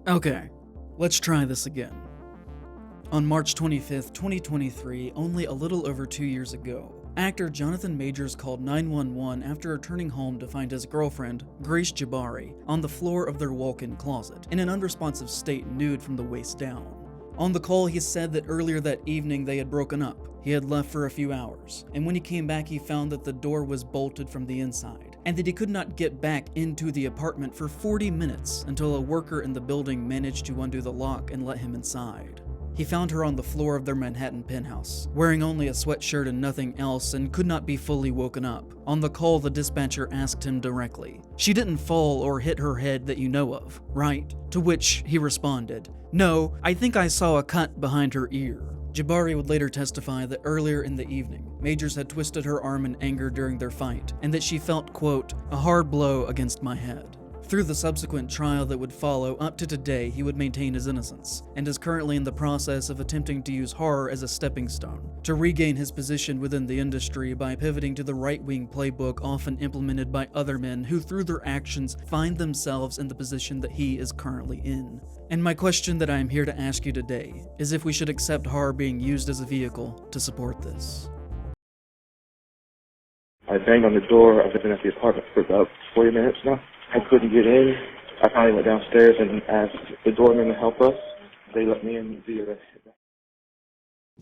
Okay, let's try this again. On March 25th, 2023, only a little over 2 years ago, actor Jonathan Majors called 911 after returning home to find his girlfriend, Grace Jabari, on the floor of their walk-in closet, in an unresponsive state, nude from the waist down. On the call, he said that earlier that evening they had broken up. He had left for a few hours, and when he came back he found that the door was bolted from the inside, and that he could not get back into the apartment for 40 minutes until a worker in the building managed to undo the lock and let him inside. He found her on the floor of their Manhattan penthouse, wearing only a sweatshirt and nothing else, and could not be fully woken up. On the call, the dispatcher asked him directly, "She didn't fall or hit her head that you know of, right?" To which he responded, "No, I think I saw a cut behind her ear." Jabari would later testify that earlier in the evening, Majors had twisted her arm in anger during their fight, and that she felt, quote, "a hard blow against my head." Through the subsequent trial that would follow up to today, he would maintain his innocence, and is currently in the process of attempting to use horror as a stepping stone to regain his position within the industry by pivoting to the right-wing playbook often implemented by other men who through their actions find themselves in the position that he is currently in. And my question that I am here to ask you today is if we should accept horror being used as a vehicle to support this. I banged on the door. I've been at the apartment for about 40 minutes now. I couldn't get in. I finally went downstairs and asked the doorman to help us. They let me in via the...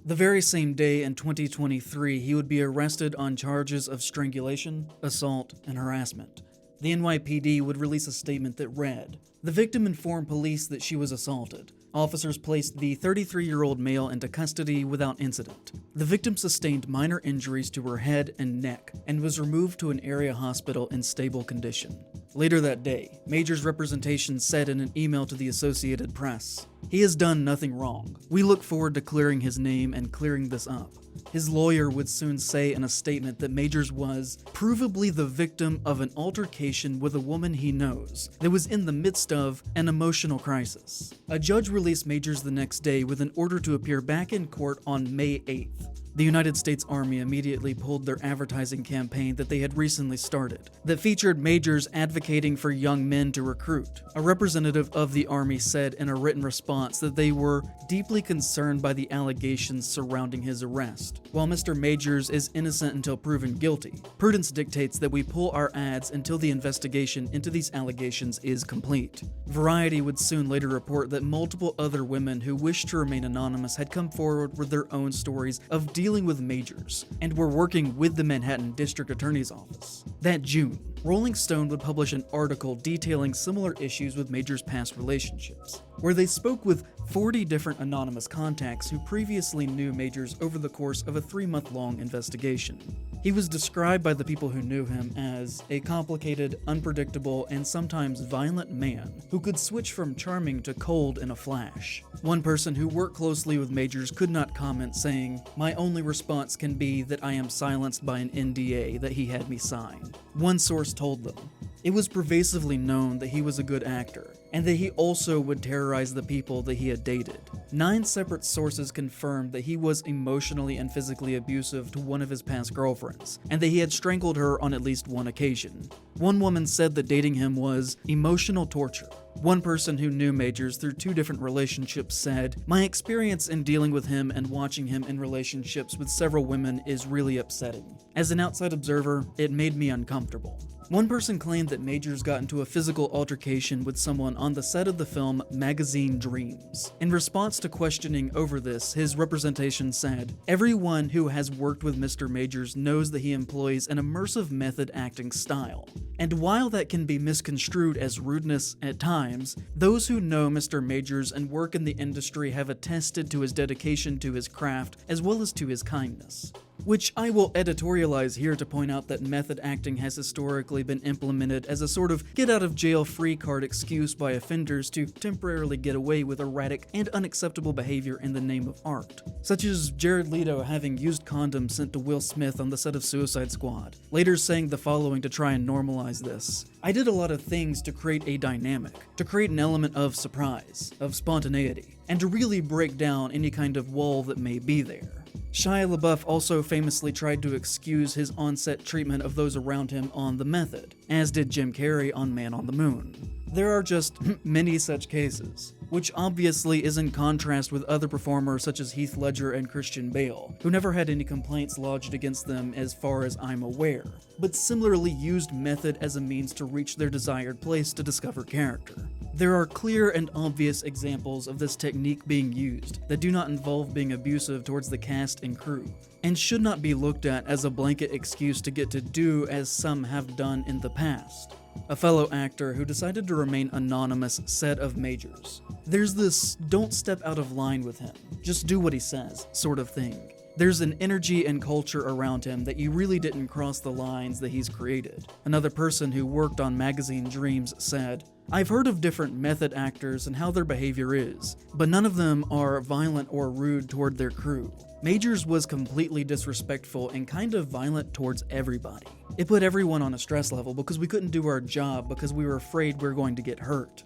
The very same day in 2023, he would be arrested on charges of strangulation, assault, and harassment. The NYPD would release a statement that read, "The victim informed police that she was assaulted. Officers placed the 33-year-old male into custody without incident. The victim sustained minor injuries to her head and neck and was removed to an area hospital in stable condition." Later that day, Majors' representation said in an email to the Associated Press, "He has done nothing wrong. We look forward to clearing his name and clearing this up." His lawyer would soon say in a statement that Majors was provably the victim of an altercation with a woman he knows that was in the midst of an emotional crisis. A judge released Majors the next day with an order to appear back in court on May 8th. The United States Army immediately pulled their advertising campaign that they had recently started, that featured Majors advocating for young men to recruit. A representative of the Army said in a written response that they were deeply concerned by the allegations surrounding his arrest. While Mr. Majors is innocent until proven guilty, prudence dictates that we pull our ads until the investigation into these allegations is complete. Variety would soon later report that multiple other women who wished to remain anonymous had come forward with their own stories of dealing with Majors, and were working with the Manhattan District Attorney's Office. That June, Rolling Stone would publish an article detailing similar issues with Majors' past relationships, where they spoke with 40 different anonymous contacts who previously knew Majors over the course of a 3-month-long investigation. He was described by the people who knew him as a complicated, unpredictable, and sometimes violent man who could switch from charming to cold in a flash. One person who worked closely with Majors could not comment, saying, "My only response can be that I am silenced by an NDA that he had me sign." One source told them, "It was pervasively known that he was a good actor, and that he also would terrorize the people that he had dated." 9 separate sources confirmed that he was emotionally and physically abusive to one of his past girlfriends, and that he had strangled her on at least one occasion. One woman said that dating him was emotional torture. One person who knew Majors through 2 different relationships said, "My experience in dealing with him and watching him in relationships with several women is really upsetting. As an outside observer, it made me uncomfortable." One person claimed that Majors got into a physical altercation with someone on the set of the film Magazine Dreams. In response to questioning over this, his representation said, "Everyone who has worked with Mr. Majors knows that he employs an immersive method acting style. And while that can be misconstrued as rudeness at times, those who know Mr. Majors and work in the industry have attested to his dedication to his craft as well as to his kindness." Which I will editorialize here to point out that method acting has historically been implemented as a sort of get-out-of-jail-free card excuse by offenders to temporarily get away with erratic and unacceptable behavior in the name of art. Such as Jared Leto having used condoms sent to Will Smith on the set of Suicide Squad, later saying the following to try and normalize this: "I did a lot of things to create a dynamic, to create an element of surprise, of spontaneity, and to really break down any kind of wall that may be there." Shia LaBeouf also famously tried to excuse his on-set treatment of those around him on The Method, as did Jim Carrey on Man on the Moon. There are just many such cases, which obviously is in contrast with other performers such as Heath Ledger and Christian Bale, who never had any complaints lodged against them as far as I'm aware, but similarly used method as a means to reach their desired place to discover character. There are clear and obvious examples of this technique being used that do not involve being abusive towards the cast and crew, and should not be looked at as a blanket excuse to get to do as some have done in the past. A fellow actor who decided to remain anonymous said of Majors, "There's this don't step out of line with him, just do what he says sort of thing. There's an energy and culture around him that you really didn't cross the lines that he's created." Another person who worked on magazine Dreams said, "I've heard of different method actors and how their behavior is, but none of them are violent or rude toward their crew. Majors was completely disrespectful and kind of violent towards everybody. It put everyone on a stress level because we couldn't do our job because we were afraid we were going to get hurt."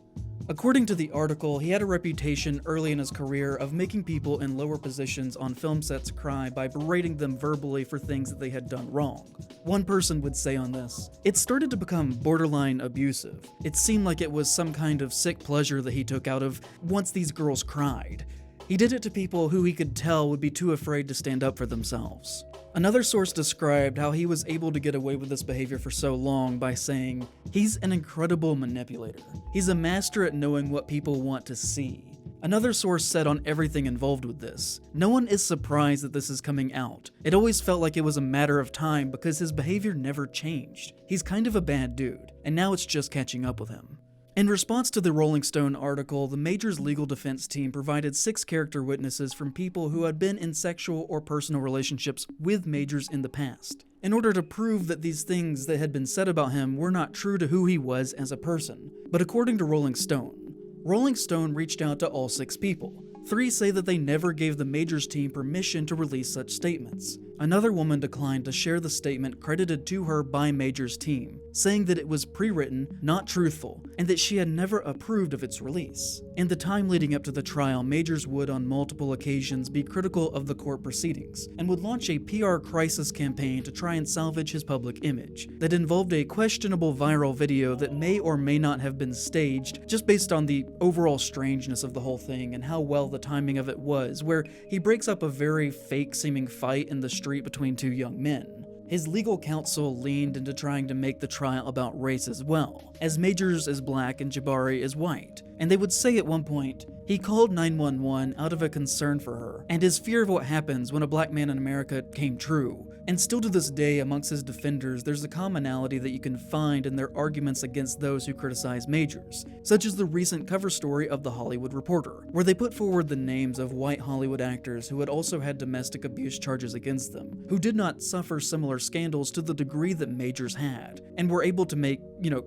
According to the article, he had a reputation early in his career of making people in lower positions on film sets cry by berating them verbally for things that they had done wrong. One person would say on this, "It started to become borderline abusive. It seemed like it was some kind of sick pleasure that he took out of once these girls cried. He did it to people who he could tell would be too afraid to stand up for themselves." Another source described how he was able to get away with this behavior for so long by saying, "He's an incredible manipulator. He's a master at knowing what people want to see." Another source said on everything involved with this, "No one is surprised that this is coming out. It always felt like it was a matter of time because his behavior never changed. He's kind of a bad dude, and now it's just catching up with him." In response to the Rolling Stone article, the Majors legal defense team provided 6 character witnesses from people who had been in sexual or personal relationships with Majors in the past, in order to prove that these things that had been said about him were not true to who he was as a person. But according to Rolling Stone reached out to all 6 people. 3 say that they never gave the Majors team permission to release such statements. Another woman declined to share the statement credited to her by Majors' team, saying that it was pre-written, not truthful, and that she had never approved of its release. In the time leading up to the trial, Majors would on multiple occasions be critical of the court proceedings, and would launch a PR crisis campaign to try and salvage his public image that involved a questionable viral video that may or may not have been staged just based on the overall strangeness of the whole thing and how well the timing of it was, where he breaks up a very fake-seeming fight in the street between 2 young men. His legal counsel leaned into trying to make the trial about race as well, as Majors is black and Jabari is white, and they would say at one point, he called 911 out of a concern for her, and his fear of what happens when a black man in America came true. And still to this day, amongst his defenders, there's a commonality that you can find in their arguments against those who criticize Majors, such as the recent cover story of The Hollywood Reporter, where they put forward the names of white Hollywood actors who had also had domestic abuse charges against them, who did not suffer similar scandals to the degree that Majors had, and were able to make,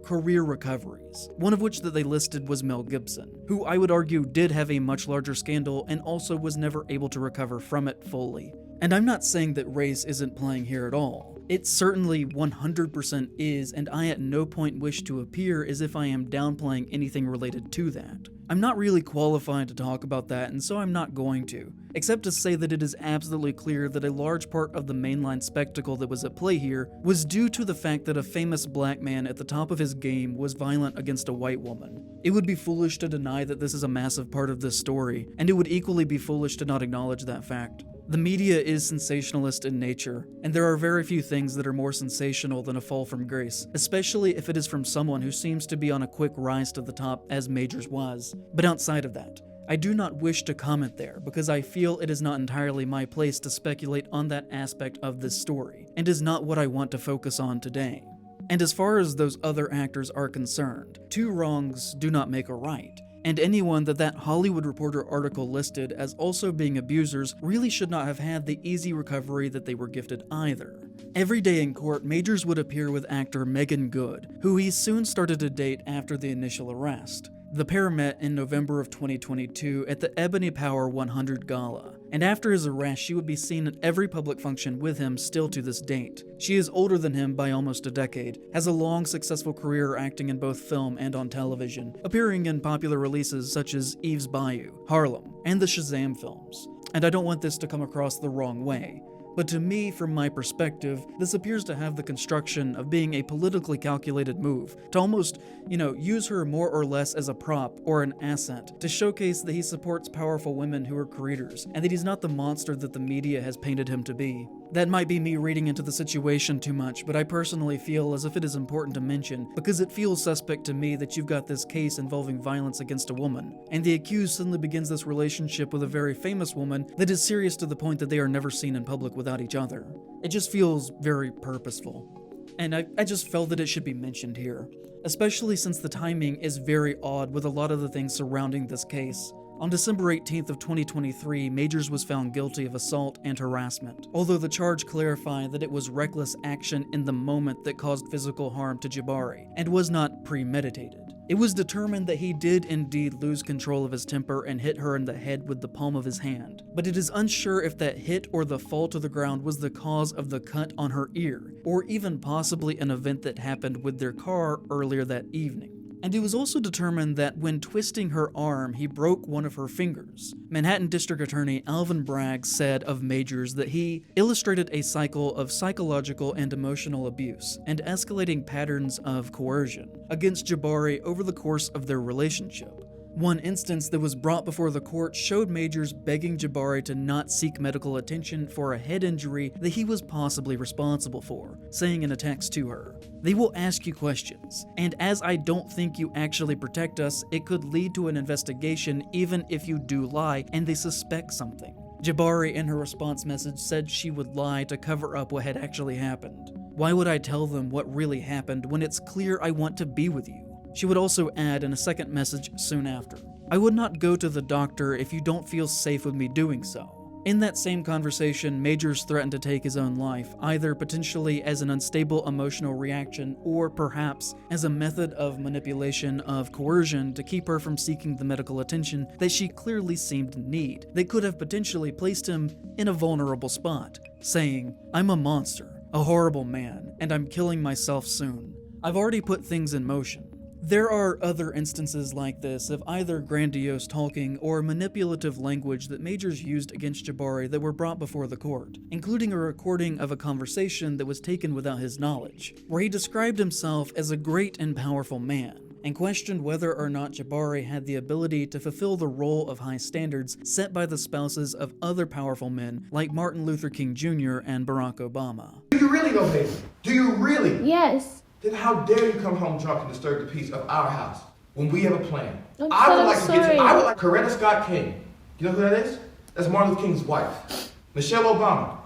career recoveries. One of which that they listed was Mel Gibson, who I would argue did have a much larger scandal and also was never able to recover from it fully. And I'm not saying that race isn't playing here at all. It certainly 100% is, and I at no point wish to appear as if I am downplaying anything related to that. I'm not really qualified to talk about that, and so I'm not going to, except to say that it is absolutely clear that a large part of the mainline spectacle that was at play here was due to the fact that a famous black man at the top of his game was violent against a white woman. It would be foolish to deny that this is a massive part of this story, and it would equally be foolish to not acknowledge that fact. The media is sensationalist in nature, and there are very few things that are more sensational than a fall from grace, especially if it is from someone who seems to be on a quick rise to the top as Majors was. But outside of that, I do not wish to comment there because I feel it is not entirely my place to speculate on that aspect of this story, and is not what I want to focus on today. And as far as those other actors are concerned, 2 wrongs do not make a right. And anyone that Hollywood Reporter article listed as also being abusers really should not have had the easy recovery that they were gifted either. Every day in court, Majors would appear with actor Megan Good, who he soon started to date after the initial arrest. The pair met in November of 2022 at the Ebony Power 100 Gala, and after his arrest she would be seen at every public function with him still to this date. She is older than him by almost a decade, has a long successful career acting in both film and on television, appearing in popular releases such as Eve's Bayou, Harlem, and the Shazam films. And I don't want this to come across the wrong way. But to me, from my perspective, this appears to have the construction of being a politically calculated move, to almost, use her more or less as a prop or an asset, to showcase that he supports powerful women who are creators, and that he's not the monster that the media has painted him to be. That might be me reading into the situation too much, but I personally feel as if it is important to mention, because it feels suspect to me that you've got this case involving violence against a woman, and the accused suddenly begins this relationship with a very famous woman that is serious to the point that they are never seen in public without each other. It just feels very purposeful. And I just felt that it should be mentioned here, especially since the timing is very odd with a lot of the things surrounding this case. On December 18th of 2023, Majors was found guilty of assault and harassment, although the charge clarified that it was reckless action in the moment that caused physical harm to Jabari, and was not premeditated. It was determined that he did indeed lose control of his temper and hit her in the head with the palm of his hand, but it is unsure if that hit or the fall to the ground was the cause of the cut on her ear, or even possibly an event that happened with their car earlier that evening. And it was also determined that when twisting her arm, he broke one of her fingers. Manhattan District Attorney Alvin Bragg said of Majors that he illustrated a cycle of psychological and emotional abuse and escalating patterns of coercion against Jabari over the course of their relationship. One instance that was brought before the court showed Majors begging Jabari to not seek medical attention for a head injury that he was possibly responsible for, saying in a text to her, "They will ask you questions, and as I don't think you actually protect us, it could lead to an investigation even if you do lie and they suspect something." Jabari in her response message said she would lie to cover up what had actually happened. "Why would I tell them what really happened when it's clear I want to be with you?" She would also add in a second message soon after, "I would not go to the doctor if you don't feel safe with me doing so." In that same conversation, Majors threatened to take his own life, either potentially as an unstable emotional reaction or perhaps as a method of manipulation of coercion to keep her from seeking the medical attention that she clearly seemed to need, that could have potentially placed him in a vulnerable spot, saying, "I'm a monster, a horrible man, and I'm killing myself soon. I've already put things in motion." There are other instances like this of either grandiose talking or manipulative language that Majors used against Jabari that were brought before the court, including a recording of a conversation that was taken without his knowledge, where he described himself as a great and powerful man, and questioned whether or not Jabari had the ability to fulfill the role of high standards set by the spouses of other powerful men like Martin Luther King Jr. and Barack Obama. Do you really know, baby? Do you really? Yes. Then how dare you come home drunk and disturb the peace of our house when we have a plan? I would like Coretta Scott King. You know who that is? That's Martin Luther King's wife. Michelle Obama.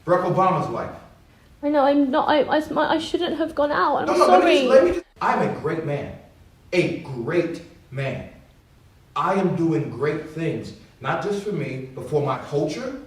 Barack Obama's wife. I know, I'm not, I shouldn't have gone out. I'm No, sorry. let me just, I'm a great man. A great man. I am doing great things, not just for me, but for my culture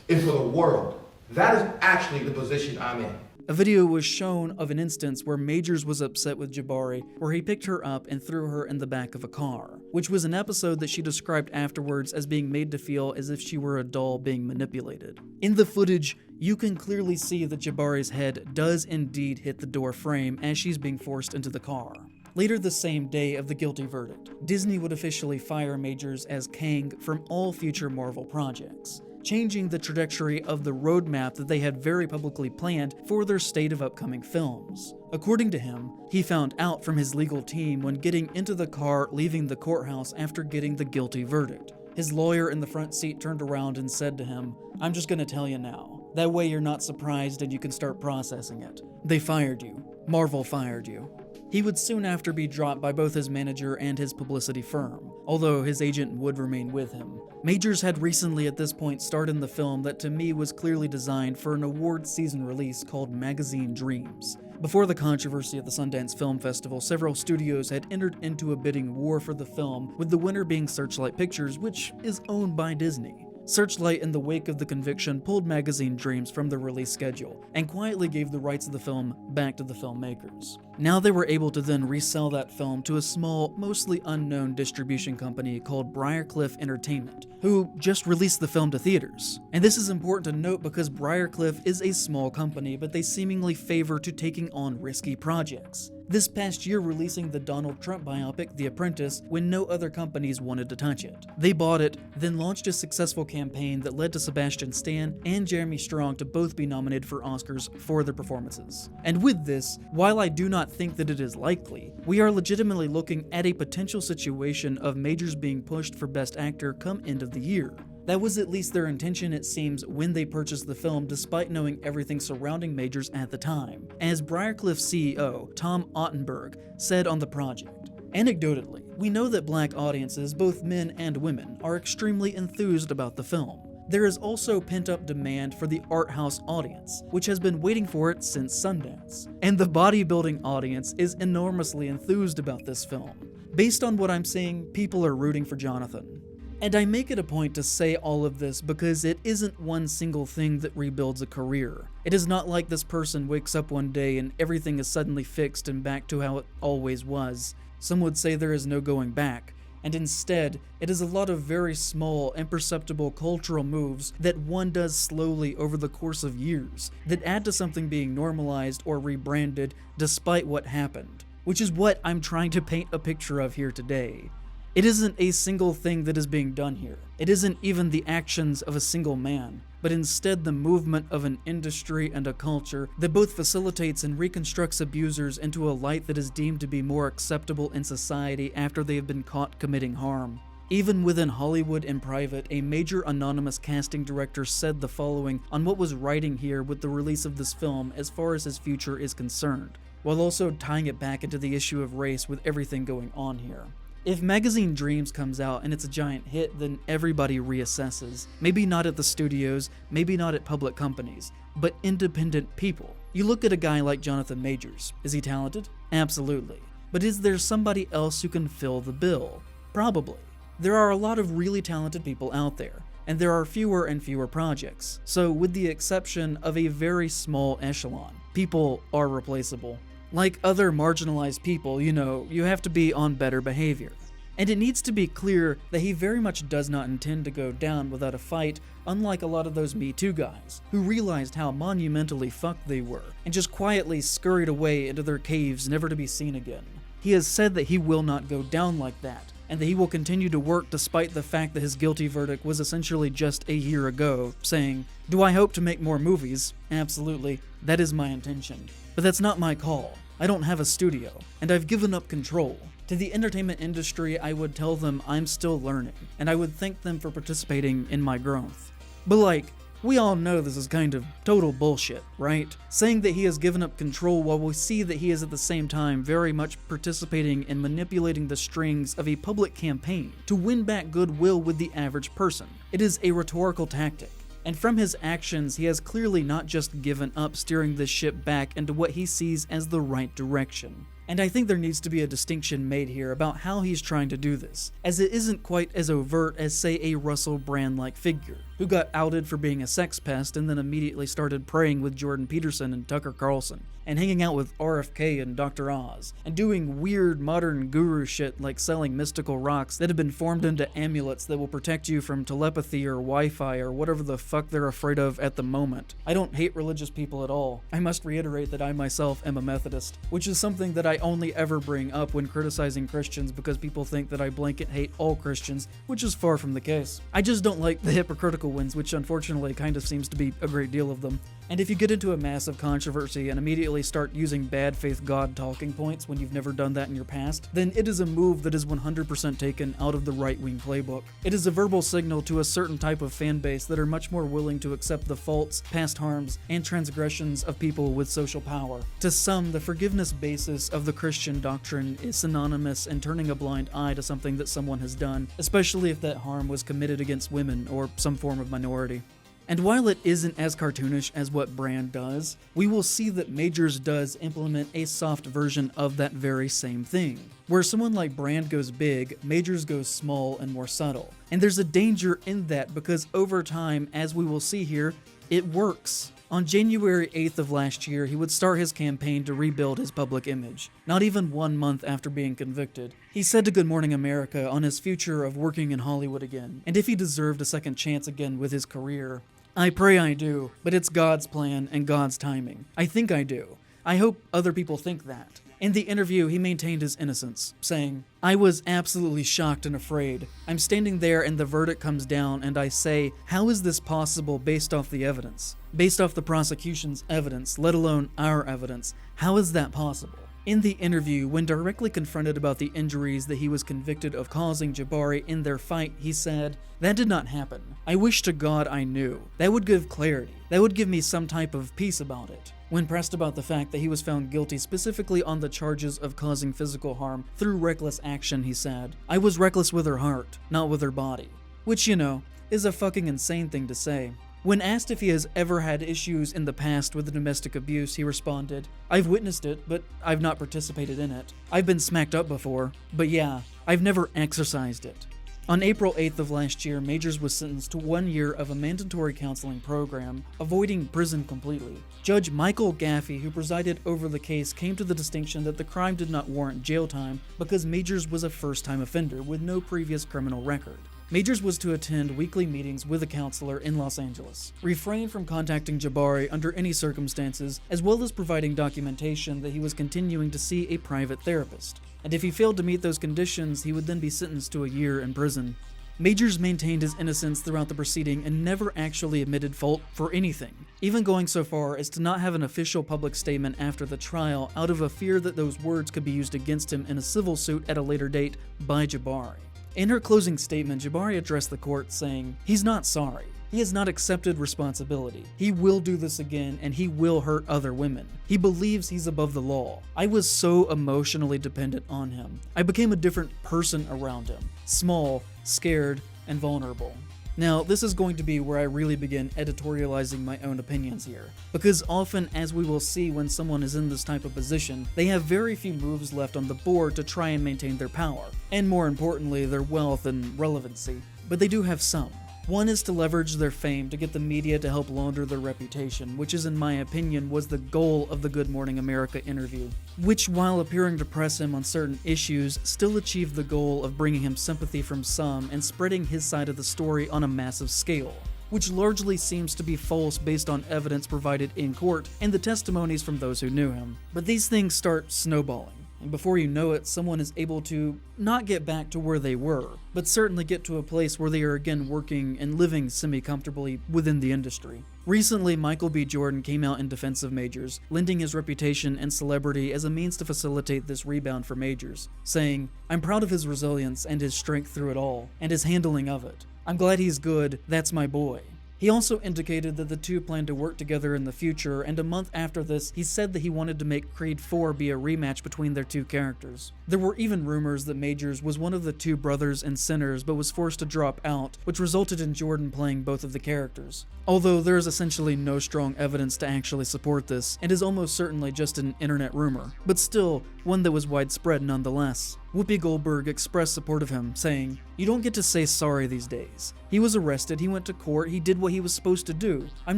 and for the world. That is actually the position I'm in. A video was shown of an instance where Majors was upset with Jabari, where he picked her up and threw her in the back of a car, which was an episode that she described afterwards as being made to feel as if she were a doll being manipulated. In the footage, you can clearly see that Jabari's head does indeed hit the door frame as she's being forced into the car. Later the same day of the guilty verdict, Disney would officially fire Majors as Kang from all future Marvel projects, changing the trajectory of the roadmap that they had very publicly planned for their slate of upcoming films. According to him, he found out from his legal team when getting into the car leaving the courthouse after getting the guilty verdict. His lawyer in the front seat turned around and said to him, "I'm just gonna tell you now. That way you're not surprised and you can start processing it. They fired you. Marvel fired you." He would soon after be dropped by both his manager and his publicity firm, although his agent would remain with him. Majors had recently at this point starred in the film that to me was clearly designed for an award season release called Magazine Dreams. Before the controversy at the Sundance Film Festival, several studios had entered into a bidding war for the film, with the winner being Searchlight Pictures, which is owned by Disney. Searchlight, in the wake of the conviction, pulled Magazine Dreams from the release schedule and quietly gave the rights of the film back to the filmmakers. Now they were able to then resell that film to a small, mostly unknown distribution company called Briarcliff Entertainment, who just released the film to theaters. And this is important to note because Briarcliff is a small company, but they seemingly favor to taking on risky projects. this past year releasing the Donald Trump biopic The Apprentice when no other companies wanted to touch it. They bought it, then launched a successful campaign that led to Sebastian Stan and Jeremy Strong to both be nominated for Oscars for their performances. And with this, while I do not think that it is likely, we are legitimately looking at a potential situation of Majors being pushed for Best Actor come end of the year. That was at least their intention, it seems, when they purchased the film, despite knowing everything surrounding Majors at the time, as Briarcliff CEO Tom Ottenberg said on the project. Anecdotally, we know that black audiences, both men and women, are extremely enthused about the film. There is also pent-up demand for the art house audience, which has been waiting for it since Sundance. And the bodybuilding audience is enormously enthused about this film. Based on what I'm seeing, people are rooting for Jonathan. And I make it a point to say all of this because it isn't one single thing that rebuilds a career. It is not like this person wakes up one day and everything is suddenly fixed and back to how it always was. Some would say there is no going back, and instead, it is a lot of very small, imperceptible cultural moves that one does slowly over the course of years, that add to something being normalized or rebranded despite what happened, which is what I'm trying to paint a picture of here today. It isn't a single thing that is being done here. It isn't even the actions of a single man, but instead the movement of an industry and a culture that both facilitates and reconstructs abusers into a light that is deemed to be more acceptable in society after they have been caught committing harm. Even within Hollywood in private, a major anonymous casting director said the following on what was writing here with the release of this film as far as his future is concerned, while also tying it back into the issue of race with everything going on here. If Magazine Dreams comes out and it's a giant hit, then everybody reassesses. Maybe not at the studios, maybe not at public companies, but independent people. You look at a guy like Jonathan Majors. Is he talented? Absolutely. But is there somebody else who can fill the bill? Probably. There are a lot of really talented people out there, and there are fewer and fewer projects. So with the exception of a very small echelon, people are replaceable. Like other marginalized people, you have to be on better behavior. And it needs to be clear that he very much does not intend to go down without a fight, unlike a lot of those Me Too guys, who realized how monumentally fucked they were, and just quietly scurried away into their caves never to be seen again. He has said that he will not go down like that, and that he will continue to work despite the fact that his guilty verdict was essentially just a year ago, saying, "Do I hope to make more movies? Absolutely, that is my intention. But that's not my call. I don't have a studio, and I've given up control." To the entertainment industry, I would tell them I'm still learning, and I would thank them for participating in my growth. But we all know this is kind of total bullshit, right? Saying that he has given up control while we see that he is at the same time very much participating in manipulating the strings of a public campaign to win back goodwill with the average person. It is a rhetorical tactic. And from his actions, he has clearly not just given up steering this ship back into what he sees as the right direction. And I think there needs to be a distinction made here about how he's trying to do this, as it isn't quite as overt as, say, a Russell Brand-like figure, who got outed for being a sex pest and then immediately started praying with Jordan Peterson and Tucker Carlson, and hanging out with RFK and Dr. Oz, and doing weird modern guru shit like selling mystical rocks that have been formed into amulets that will protect you from telepathy or Wi-Fi or whatever the fuck they're afraid of at the moment. I don't hate religious people at all. I must reiterate that I myself am a Methodist, which is something that I only ever bring up when criticizing Christians because people think that I blanket hate all Christians, which is far from the case. I just don't like the hypocritical ones, which unfortunately kind of seems to be a great deal of them. And if you get into a massive controversy and immediately start using bad faith God talking points when you've never done that in your past, then it is a move that is 100% taken out of the right-wing playbook. It is a verbal signal to a certain type of fan base that are much more willing to accept the faults, past harms, and transgressions of people with social power. To some, the forgiveness basis of the Christian doctrine is synonymous in turning a blind eye to something that someone has done, especially if that harm was committed against women or some form of minority. And while it isn't as cartoonish as what Brand does, we will see that Majors does implement a soft version of that very same thing. Where someone like Brand goes big, Majors goes small and more subtle. And there's a danger in that because over time, as we will see here, it works. On January 8th of last year, he would start his campaign to rebuild his public image, not even 1 month after being convicted. He said to Good Morning America on his future of working in Hollywood again, and if he deserved a second chance again with his career. I pray I do, but it's God's plan and God's timing. I think I do. I hope other people think that. In the interview, he maintained his innocence, saying, "I was absolutely shocked and afraid. I'm standing there and the verdict comes down and I say, how is this possible based off the evidence? Based off the prosecution's evidence, let alone our evidence. How is that possible?" In the interview, when directly confronted about the injuries that he was convicted of causing Jabari in their fight, he said, "That did not happen. I wish to God I knew. That would give clarity. That would give me some type of peace about it." When pressed about the fact that he was found guilty specifically on the charges of causing physical harm through reckless action, he said, "I was reckless with her heart, not with her body." Which, is a fucking insane thing to say. When asked if he has ever had issues in the past with domestic abuse, he responded, "I've witnessed it, but I've not participated in it. I've been smacked up before, but yeah, I've never exercised it." On April 8th of last year, Majors was sentenced to 1 year of a mandatory counseling program, avoiding prison completely. Judge Michael Gaffey, who presided over the case, came to the distinction that the crime did not warrant jail time because Majors was a first-time offender with no previous criminal record. Majors was to attend weekly meetings with a counselor in Los Angeles, refrain from contacting Jabari under any circumstances, as well as providing documentation that he was continuing to see a private therapist. And if he failed to meet those conditions, he would then be sentenced to a year in prison. Majors maintained his innocence throughout the proceeding and never actually admitted fault for anything, even going so far as to not have an official public statement after the trial out of a fear that those words could be used against him in a civil suit at a later date by Jabari. In her closing statement, Jabari addressed the court saying, "He's not sorry. He has not accepted responsibility. He will do this again and he will hurt other women. He believes he's above the law. I was so emotionally dependent on him. I became a different person around him. Small, scared, and vulnerable." Now, this is going to be where I really begin editorializing my own opinions here, because often, as we will see when someone is in this type of position, they have very few moves left on the board to try and maintain their power, and more importantly, their wealth and relevancy. But they do have some. One is to leverage their fame to get the media to help launder their reputation, which is, in my opinion, was the goal of the Good Morning America interview, which, while appearing to press him on certain issues, still achieved the goal of bringing him sympathy from some and spreading his side of the story on a massive scale, which largely seems to be false based on evidence provided in court and the testimonies from those who knew him. But these things start snowballing. And before you know it, someone is able to not get back to where they were, but certainly get to a place where they are again working and living semi-comfortably within the industry. Recently, Michael B. Jordan came out in defense of Majors, lending his reputation and celebrity as a means to facilitate this rebound for Majors, saying, "I'm proud of his resilience and his strength through it all, and his handling of it. I'm glad he's good, that's my boy." He also indicated that the two plan to work together in the future, and a month after this, he said that he wanted to make Creed 4 be a rematch between their two characters. There were even rumors that Majors was one of the two brothers in Sinners but was forced to drop out, which resulted in Jordan playing both of the characters. Although there is essentially no strong evidence to actually support this, and is almost certainly just an internet rumor, but still, one that was widespread nonetheless. Whoopi Goldberg expressed support of him, saying, "You don't get to say sorry these days. He was arrested, he went to court, he did what he was supposed to do. I'm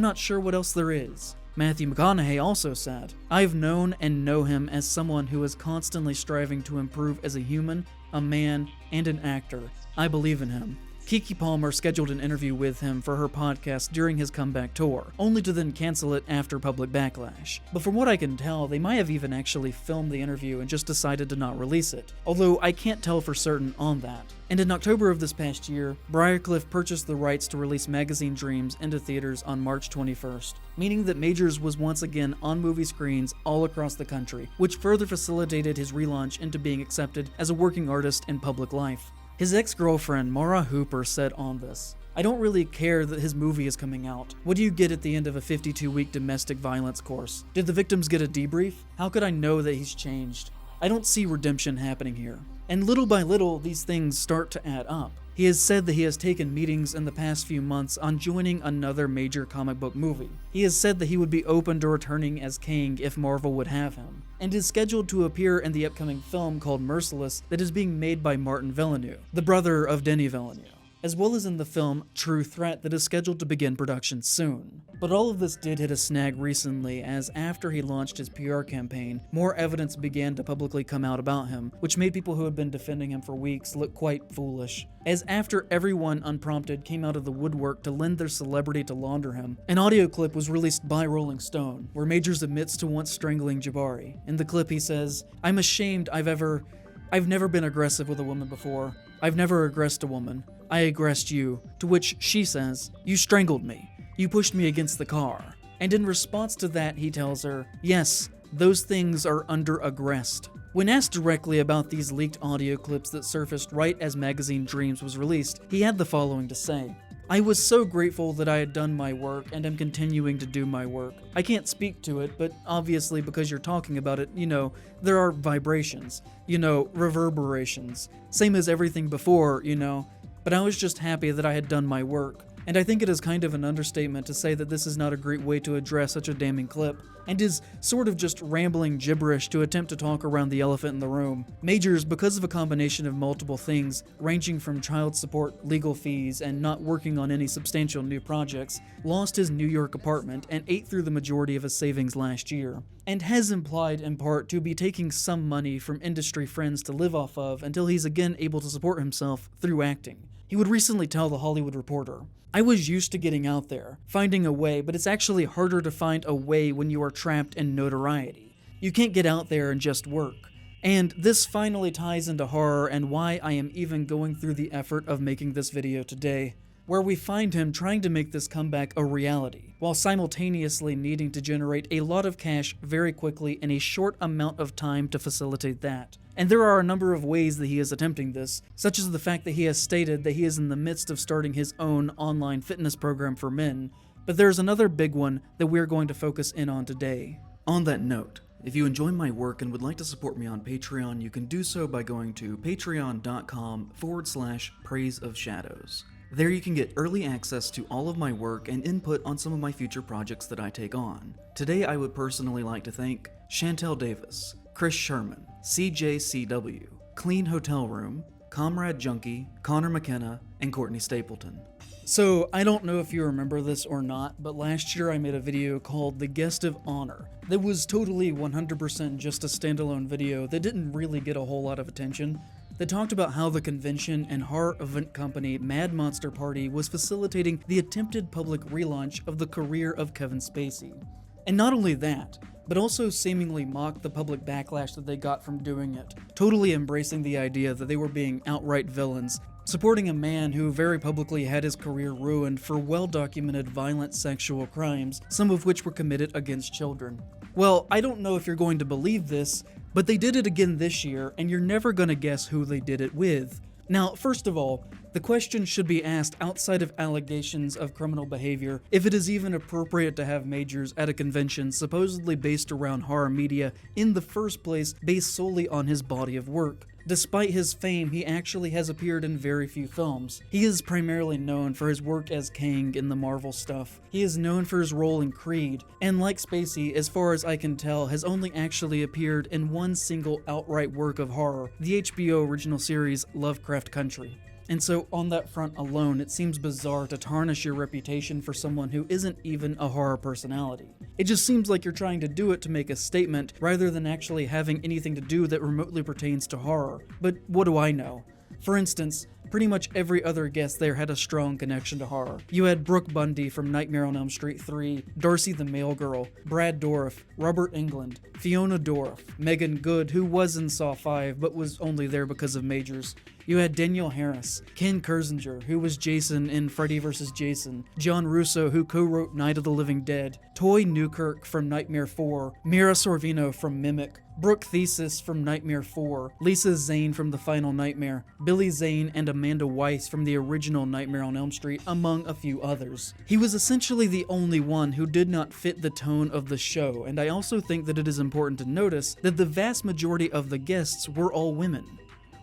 not sure what else there is." Matthew McConaughey also said, "I've known and know him as someone who is constantly striving to improve as a human, a man, and an actor. I believe in him." Keke Palmer scheduled an interview with him for her podcast during his comeback tour, only to then cancel it after public backlash. But from what I can tell, they might have even actually filmed the interview and just decided to not release it, although I can't tell for certain on that. And in October of this past year, Briarcliff purchased the rights to release Magazine Dreams into theaters on March 21st, meaning that Majors was once again on movie screens all across the country, which further facilitated his relaunch into being accepted as a working artist in public life. His ex-girlfriend, Mara Hooper, said on this, "I don't really care that his movie is coming out. What do you get at the end of a 52-week domestic violence course? Did the victims get a debrief? How could I know that he's changed? I don't see redemption happening here." And little by little, these things start to add up. He has said that he has taken meetings in the past few months on joining another major comic book movie. He has said that he would be open to returning as Kang if Marvel would have him, and is scheduled to appear in the upcoming film called Merciless that is being made by Martin Villeneuve, the brother of Denis Villeneuve. as well as in the film True Threat that is scheduled to begin production soon. But all of this did hit a snag recently, as after he launched his PR campaign, more evidence began to publicly come out about him, which made people who had been defending him for weeks look quite foolish. As after everyone unprompted came out of the woodwork to lend their celebrity to launder him, an audio clip was released by Rolling Stone, where Majors admits to once strangling Jabari. In the clip he says, "I'm ashamed I've never been aggressive with a woman before. I've never aggressed a woman. I aggressed you." To which she says, "You strangled me. You pushed me against the car." And in response to that, he tells her, "Yes, those things are under aggressed." When asked directly about these leaked audio clips that surfaced right as Magazine Dreams was released, he had the following to say. "I was so grateful that I had done my work and am continuing to do my work. I can't speak to it, but obviously because you're talking about it, there are vibrations, reverberations. Same as everything before, But I was just happy that I had done my work. And I think it is kind of an understatement to say that this is not a great way to address such a damning clip, and is sort of just rambling gibberish to attempt to talk around the elephant in the room. Majors, because of a combination of multiple things, ranging from child support, legal fees, and not working on any substantial new projects, lost his New York apartment and ate through the majority of his savings last year, and has implied in part to be taking some money from industry friends to live off of until he's again able to support himself through acting. He would recently tell The Hollywood Reporter, "I was used to getting out there, finding a way, but it's actually harder to find a way when you are trapped in notoriety. You can't get out there and just work." And this finally ties into horror and why I am even going through the effort of making this video today, where we find him trying to make this comeback a reality, while simultaneously needing to generate a lot of cash very quickly in a short amount of time to facilitate that. And there are a number of ways that he is attempting this, such as the fact that he has stated that he is in the midst of starting his own online fitness program for men, but there's another big one that we're going to focus in on today. On that note, if you enjoy my work and would like to support me on Patreon, you can do so by going to patreon.com/praiseofshadows. There you can get early access to all of my work and input on some of my future projects that I take on. Today I would personally like to thank Chantel Davis, Chris Sherman, CJCW, Clean Hotel Room, Comrade Junkie, Connor McKenna, and Courtney Stapleton. So, I don't know if you remember this or not, but last year I made a video called The Guest of Honor that was totally 100% just a standalone video that didn't really get a whole lot of attention, that talked about how the convention and horror event company Mad Monster Party was facilitating the attempted public relaunch of the career of Kevin Spacey. And not only that, but also seemingly mocked the public backlash that they got from doing it, totally embracing the idea that they were being outright villains, supporting a man who very publicly had his career ruined for well-documented violent sexual crimes, some of which were committed against children. Well, I don't know if you're going to believe this, but they did it again this year, and you're never gonna guess who they did it with. Now, first of all, the question should be asked outside of allegations of criminal behavior if it is even appropriate to have Majors at a convention supposedly based around horror media in the first place, based solely on his body of work. Despite his fame, he actually has appeared in very few films. He is primarily known for his work as Kang in the Marvel stuff. He is known for his role in Creed, and like Spacey, as far as I can tell, has only actually appeared in one single outright work of horror, the HBO original series Lovecraft Country. And so on that front alone, it seems bizarre to tarnish your reputation for someone who isn't even a horror personality. It just seems like you're trying to do it to make a statement rather than actually having anything to do that remotely pertains to horror. But what do I know? For instance, pretty much every other guest there had a strong connection to horror. You had Brooke Bundy from Nightmare on Elm Street 3, Darcy the Mail Girl, Brad Dourif, Robert Englund, Fiona Dourif, Megan Good, who was in Saw 5 but was only there because of Majors. You had Danielle Harris, Ken Kersinger, who was Jason in Freddy vs. Jason, John Russo, who co-wrote Night of the Living Dead, Toy Newkirk from Nightmare 4, Mira Sorvino from Mimic, Brooke Thesis from Nightmare 4, Lisa Zane from The Final Nightmare, Billy Zane and Amanda Weiss from the original Nightmare on Elm Street, among a few others. He was essentially the only one who did not fit the tone of the show, and I also think that it is important to notice that the vast majority of the guests were all women.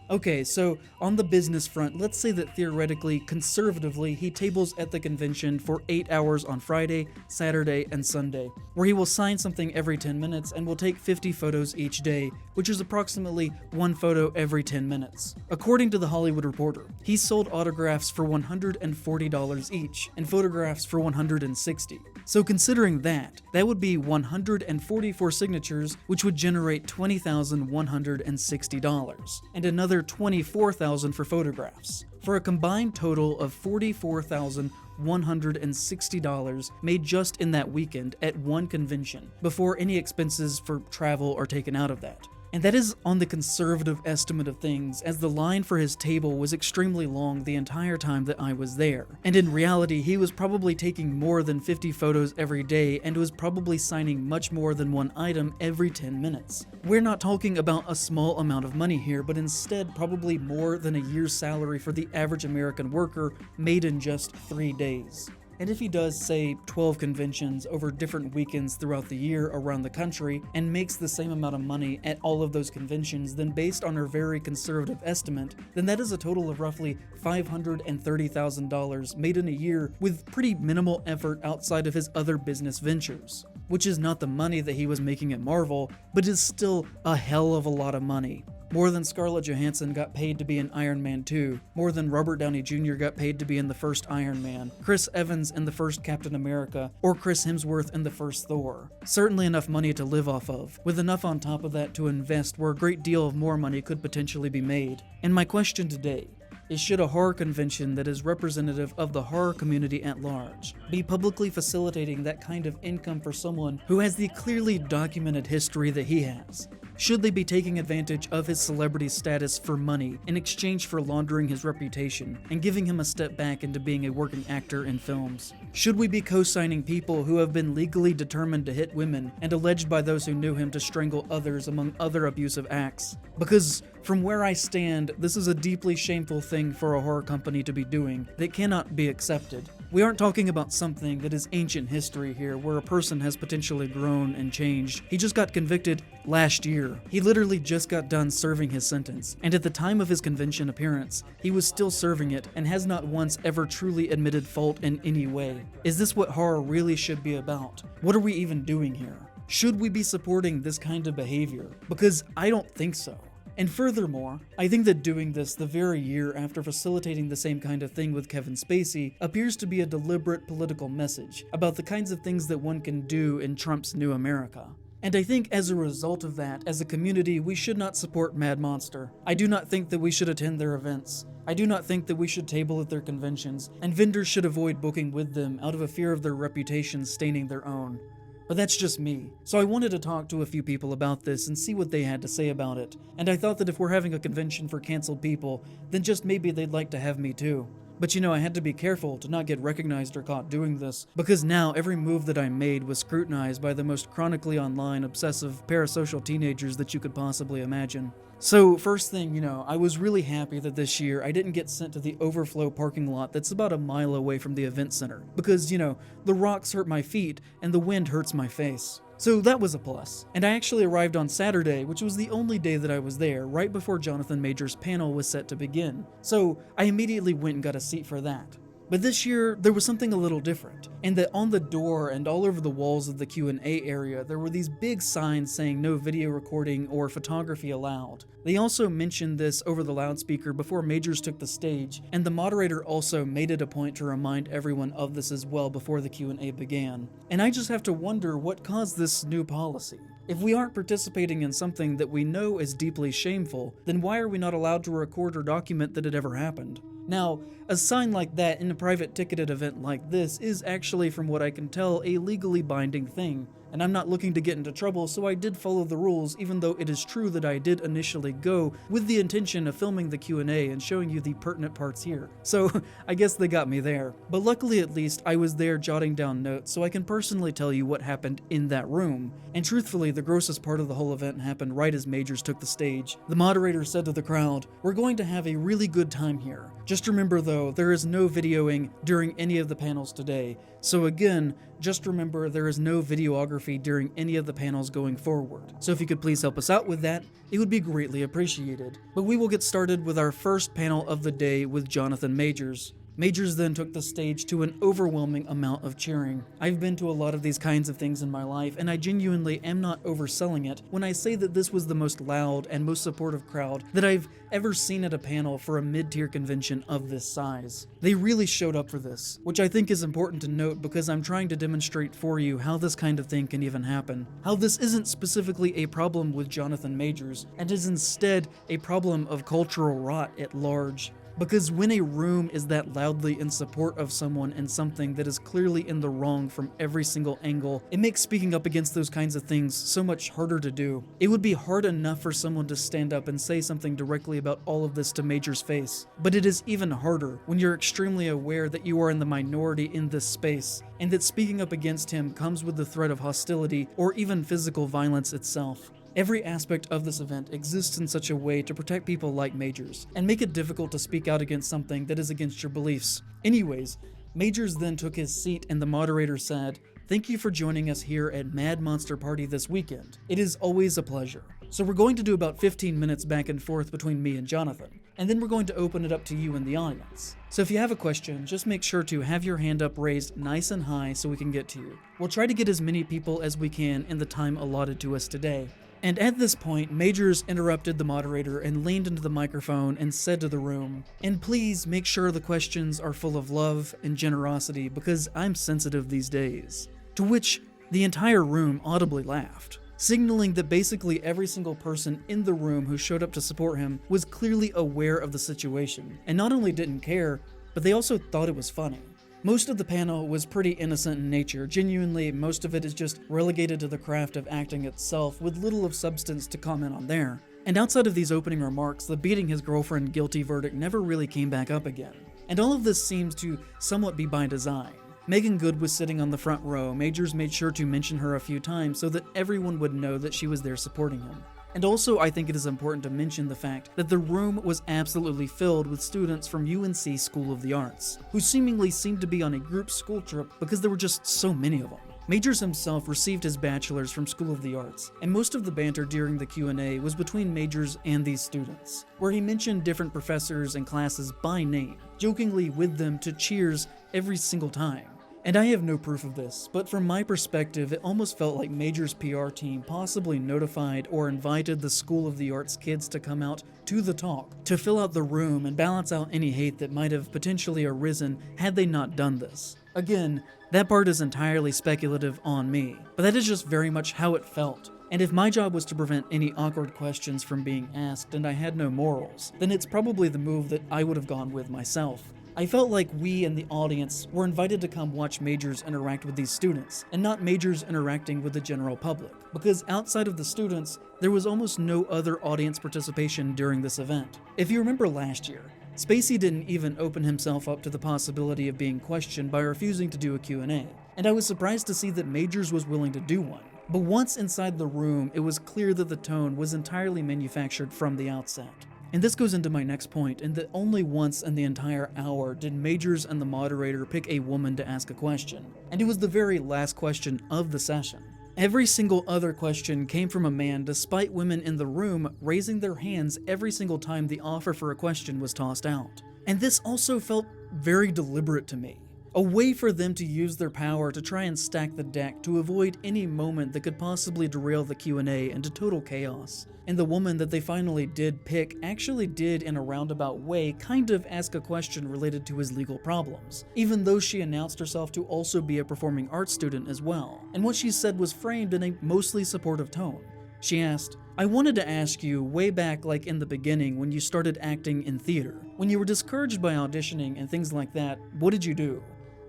Okay, so on the business front, let's say that theoretically, conservatively, he tables at the convention for 8 hours on Friday, Saturday, and Sunday, where he will sign something every 10 minutes and will take 50 photos each day, which is approximately one photo every 10 minutes. According to The Hollywood Reporter, he sold autographs for $140 each and photographs for $160. So considering that would be 144 signatures, which would generate $20,160, and another $24,000 for photographs, for a combined total of $44,160 made just in that weekend at one convention, before any expenses for travel are taken out of that. And that is on the conservative estimate of things, as the line for his table was extremely long the entire time that I was there. And in reality, he was probably taking more than 50 photos every day and was probably signing much more than one item every 10 minutes. We're not talking about a small amount of money here, but instead probably more than a year's salary for the average American worker made in just 3 days. And if he does, say, 12 conventions over different weekends throughout the year around the country and makes the same amount of money at all of those conventions, then based on our very conservative estimate, then that is a total of roughly $530,000 made in a year with pretty minimal effort outside of his other business ventures. Which is not the money that he was making at Marvel, but is still a hell of a lot of money. More than Scarlett Johansson got paid to be in Iron Man 2, more than Robert Downey Jr. got paid to be in the first Iron Man, Chris Evans in the first Captain America, or Chris Hemsworth in the first Thor. Certainly enough money to live off of, with enough on top of that to invest where a great deal of more money could potentially be made. And my question today is, should a horror convention that is representative of the horror community at large be publicly facilitating that kind of income for someone who has the clearly documented history that he has? Should they be taking advantage of his celebrity status for money in exchange for laundering his reputation and giving him a step back into being a working actor in films? Should we be co-signing people who have been legally determined to hit women and alleged by those who knew him to strangle others among other abusive acts? Because from where I stand, this is a deeply shameful thing for a horror company to be doing that cannot be accepted. We aren't talking about something that is ancient history here, where a person has potentially grown and changed. He just got convicted last year. He literally just got done serving his sentence, and at the time of his convention appearance, he was still serving it and has not once ever truly admitted fault in any way. Is this what horror really should be about? What are we even doing here? Should we be supporting this kind of behavior? Because I don't think so. And furthermore, I think that doing this the very year after facilitating the same kind of thing with Kevin Spacey appears to be a deliberate political message about the kinds of things that one can do in Trump's new America. And I think as a result of that, as a community, we should not support Mad Monster. I do not think that we should attend their events. I do not think that we should table at their conventions, and vendors should avoid booking with them out of a fear of their reputations staining their own. But that's just me. So I wanted to talk to a few people about this and see what they had to say about it. And I thought that if we're having a convention for canceled people, then just maybe they'd like to have me too. But I had to be careful to not get recognized or caught doing this, because now every move that I made was scrutinized by the most chronically online, obsessive, parasocial teenagers that you could possibly imagine. So first thing, I was really happy that this year I didn't get sent to the overflow parking lot that's about a mile away from the event center, because, the rocks hurt my feet and the wind hurts my face. So that was a plus. And I actually arrived on Saturday, which was the only day that I was there, right before Jonathan Majors' panel was set to begin. So I immediately went and got a seat for that. But this year, there was something a little different, and that on the door and all over the walls of the Q&A area, there were these big signs saying no video recording or photography allowed. They also mentioned this over the loudspeaker before Majors took the stage, and the moderator also made it a point to remind everyone of this as well before the Q&A began. And I just have to wonder what caused this new policy. If we aren't participating in something that we know is deeply shameful, then why are we not allowed to record or document that it ever happened? Now, a sign like that in a private ticketed event like this is actually, from what I can tell, a legally binding thing. And I'm not looking to get into trouble, so I did follow the rules, even though it is true that I did initially go with the intention of filming the Q&A and showing you the pertinent parts here. So I guess they got me there. But luckily, at least, I was there jotting down notes, so I can personally tell you what happened in that room. And truthfully, the grossest part of the whole event happened right as Majors took the stage. The moderator said to the crowd, "We're going to have a really good time here. Just remember though, there is no videoing during any of the panels today. So again, just remember there is no videography photography during any of the panels going forward. So if you could please help us out with that, it would be greatly appreciated. But we will get started with our first panel of the day with Jonathan Majors. Majors then took the stage to an overwhelming amount of cheering. I've been to a lot of these kinds of things in my life, and I genuinely am not overselling it when I say that this was the most loud and most supportive crowd that I've ever seen at a panel for a mid-tier convention of this size. They really showed up for this, which I think is important to note because I'm trying to demonstrate for you how this kind of thing can even happen. How this isn't specifically a problem with Jonathan Majors, and is instead a problem of cultural rot at large. Because when a room is that loudly in support of someone and something that is clearly in the wrong from every single angle, it makes speaking up against those kinds of things so much harder to do. It would be hard enough for someone to stand up and say something directly about all of this to Major's face, but it is even harder when you're extremely aware that you are in the minority in this space, and that speaking up against him comes with the threat of hostility or even physical violence itself. Every aspect of this event exists in such a way to protect people like Majors, and make it difficult to speak out against something that is against your beliefs. Anyways, Majors then took his seat and the moderator said, "Thank you for joining us here at Mad Monster Party this weekend. It is always a pleasure." So we're going to do about 15 minutes back and forth between me and Jonathan, and then we're going to open it up to you in the audience. So if you have a question, just make sure to have your hand up raised nice and high so we can get to you. We'll try to get as many people as we can in the time allotted to us today. And at this point, Majors interrupted the moderator and leaned into the microphone and said to the room, "And please make sure the questions are full of love and generosity because I'm sensitive these days." To which the entire room audibly laughed, signaling that basically every single person in the room who showed up to support him was clearly aware of the situation, and not only didn't care, but they also thought it was funny. Most of the panel was pretty innocent in nature. Genuinely, most of it is just relegated to the craft of acting itself with little of substance to comment on there. And outside of these opening remarks, the beating his girlfriend guilty verdict never really came back up again. And all of this seems to somewhat be by design. Megan Good was sitting on the front row. Majors made sure to mention her a few times so that everyone would know that she was there supporting him. And also, I think it is important to mention the fact that the room was absolutely filled with students from UNC School of the Arts, who seemingly seemed to be on a group school trip because there were just so many of them. Majors himself received his bachelor's from School of the Arts, and most of the banter during the Q&A was between Majors and these students, where he mentioned different professors and classes by name, jokingly with them to cheers every single time. And I have no proof of this, but from my perspective, it almost felt like Major's PR team possibly notified or invited the School of the Arts kids to come out to the talk, to fill out the room and balance out any hate that might have potentially arisen had they not done this. Again, that part is entirely speculative on me, but that is just very much how it felt. And if my job was to prevent any awkward questions from being asked and I had no morals, then it's probably the move that I would have gone with myself. I felt like we in the audience were invited to come watch Majors interact with these students, and not Majors interacting with the general public, because outside of the students, there was almost no other audience participation during this event. If you remember last year, Spacey didn't even open himself up to the possibility of being questioned by refusing to do a Q&A, and I was surprised to see that Majors was willing to do one. But once inside the room, it was clear that the tone was entirely manufactured from the outset. And this goes into my next point, in that only once in the entire hour did Majors and the moderator pick a woman to ask a question, and it was the very last question of the session. Every single other question came from a man, despite women in the room raising their hands every single time the offer for a question was tossed out. And this also felt very deliberate to me. A way for them to use their power to try and stack the deck to avoid any moment that could possibly derail the Q&A into total chaos. And the woman that they finally did pick actually did, in a roundabout way, kind of ask a question related to his legal problems, even though she announced herself to also be a performing arts student as well. And what she said was framed in a mostly supportive tone. She asked, "I wanted to ask you, way back like in the beginning when you started acting in theater, when you were discouraged by auditioning and things like that, what did you do?"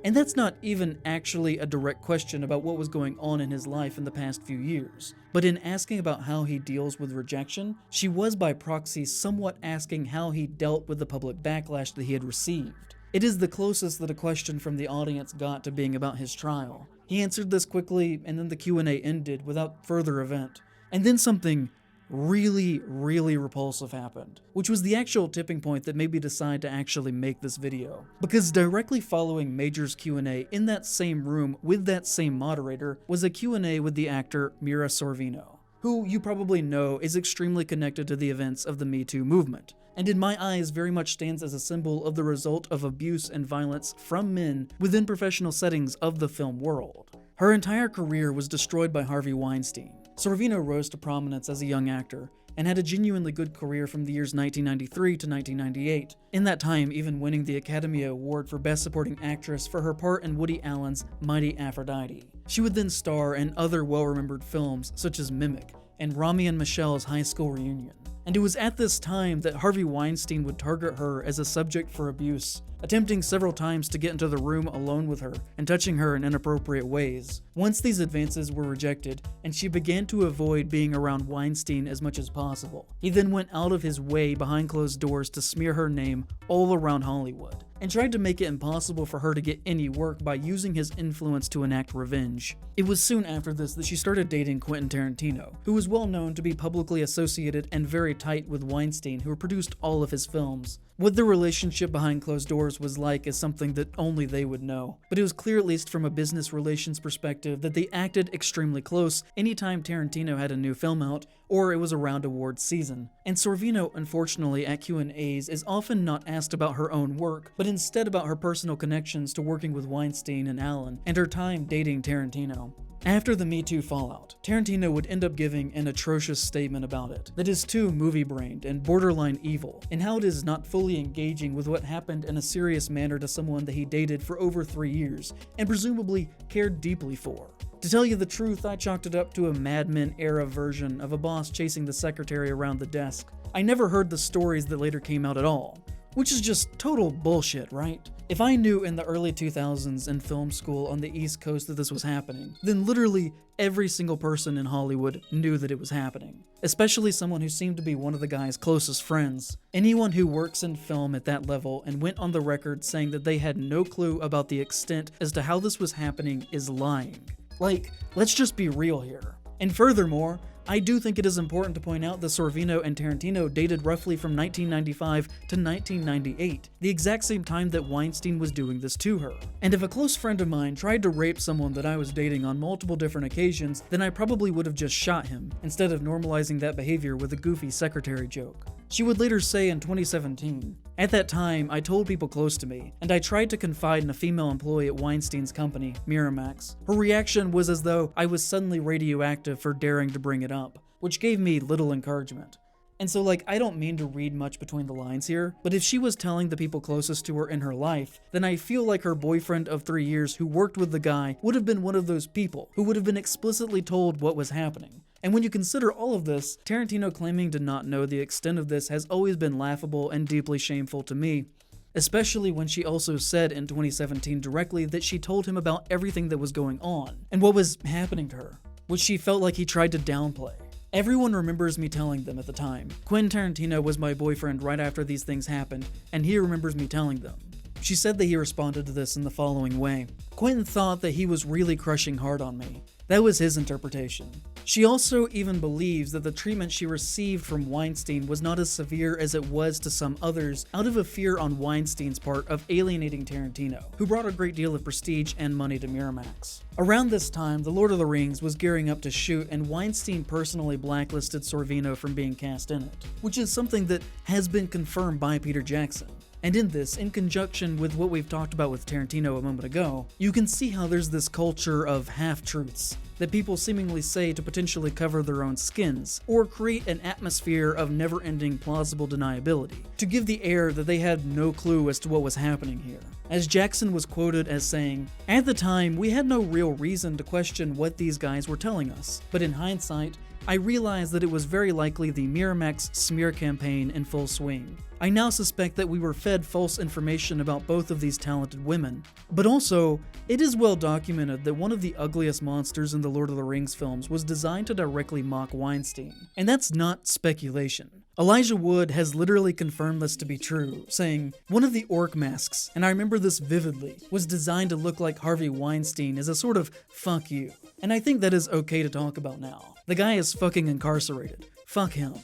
And that's not even actually a direct question about what was going on in his life in the past few years. But in asking about how he deals with rejection, she was by proxy somewhat asking how he dealt with the public backlash that he had received. It is the closest that a question from the audience got to being about his trial. He answered this quickly, and then the Q&A ended without further event. And then something really, really repulsive happened, which was the actual tipping point that made me decide to actually make this video. Because directly following Major's Q&A in that same room with that same moderator was a Q&A with the actor Mira Sorvino, who you probably know is extremely connected to the events of the Me Too movement, and in my eyes very much stands as a symbol of the result of abuse and violence from men within professional settings of the film world. Her entire career was destroyed by Harvey Weinstein. Sorvino rose to prominence as a young actor and had a genuinely good career from the years 1993 to 1998, in that time even winning the Academy Award for Best Supporting Actress for her part in Woody Allen's Mighty Aphrodite. She would then star in other well-remembered films such as Mimic and Rami and Michelle's High School Reunion. And it was at this time that Harvey Weinstein would target her as a subject for abuse, attempting several times to get into the room alone with her and touching her in inappropriate ways. Once these advances were rejected, and she began to avoid being around Weinstein as much as possible, he then went out of his way behind closed doors to smear her name all around Hollywood, and tried to make it impossible for her to get any work by using his influence to enact revenge. It was soon after this that she started dating Quentin Tarantino, who was well known to be publicly associated and very tight with Weinstein, who produced all of his films. What their relationship behind closed doors was like is something that only they would know, but it was clear, at least from a business relations perspective, that they acted extremely close anytime Tarantino had a new film out or it was around awards season. And Sorvino, unfortunately, at Q&As is often not asked about her own work, but instead about her personal connections to working with Weinstein and Allen, and her time dating Tarantino. After the Me Too fallout, Tarantino would end up giving an atrocious statement about it, that is too movie-brained and borderline evil, and how it is not fully engaging with what happened in a serious manner to someone that he dated for over 3 years, and presumably cared deeply for. To tell you the truth, I chalked it up to a Mad Men-era version of a boss chasing the secretary around the desk. I never heard the stories that later came out at all, which is just total bullshit, right? If I knew in the early 2000s in film school on the East Coast that this was happening, then literally every single person in Hollywood knew that it was happening, especially someone who seemed to be one of the guy's closest friends. Anyone who works in film at that level and went on the record saying that they had no clue about the extent as to how this was happening is lying. Like, let's just be real here. And furthermore, I do think it is important to point out that Sorvino and Tarantino dated roughly from 1995 to 1998, the exact same time that Weinstein was doing this to her. And if a close friend of mine tried to rape someone that I was dating on multiple different occasions, then I probably would have just shot him, instead of normalizing that behavior with a goofy secretary joke. She would later say in 2017, "At that time, I told people close to me, and I tried to confide in a female employee at Weinstein's company, Miramax. Her reaction was as though I was suddenly radioactive for daring to bring it up, which gave me little encouragement." And so, I don't mean to read much between the lines here, but if she was telling the people closest to her in her life, then I feel like her boyfriend of 3 years who worked with the guy would have been one of those people who would have been explicitly told what was happening. And when you consider all of this, Tarantino claiming to not know the extent of this has always been laughable and deeply shameful to me, especially when she also said in 2017 directly that she told him about everything that was going on and what was happening to her, which she felt like he tried to downplay. Everyone remembers me telling them at the time, Quentin Tarantino was my boyfriend right after these things happened, and he remembers me telling them. She said that he responded to this in the following way. Quentin thought that he was really crushing hard on me. That was his interpretation. She also even believes that the treatment she received from Weinstein was not as severe as it was to some others out of a fear on Weinstein's part of alienating Tarantino, who brought a great deal of prestige and money to Miramax. Around this time, The Lord of the Rings was gearing up to shoot, and Weinstein personally blacklisted Sorvino from being cast in it, which is something that has been confirmed by Peter Jackson. And in this, in conjunction with what we've talked about with Tarantino a moment ago, you can see how there's this culture of half-truths that people seemingly say to potentially cover their own skins, or create an atmosphere of never-ending plausible deniability, to give the air that they had no clue as to what was happening here. As Jackson was quoted as saying, "At the time, we had no real reason to question what these guys were telling us, but in hindsight, I realized that it was very likely the Miramax smear campaign in full swing. I now suspect that we were fed false information about both of these talented women. But also, it is well documented that one of the ugliest monsters in the Lord of the Rings films was designed to directly mock Weinstein. And that's not speculation. Elijah Wood has literally confirmed this to be true, saying, "One of the orc masks, and I remember this vividly, was designed to look like Harvey Weinstein as a sort of fuck you." And I think that is okay to talk about now. The guy is fucking incarcerated. fuck him.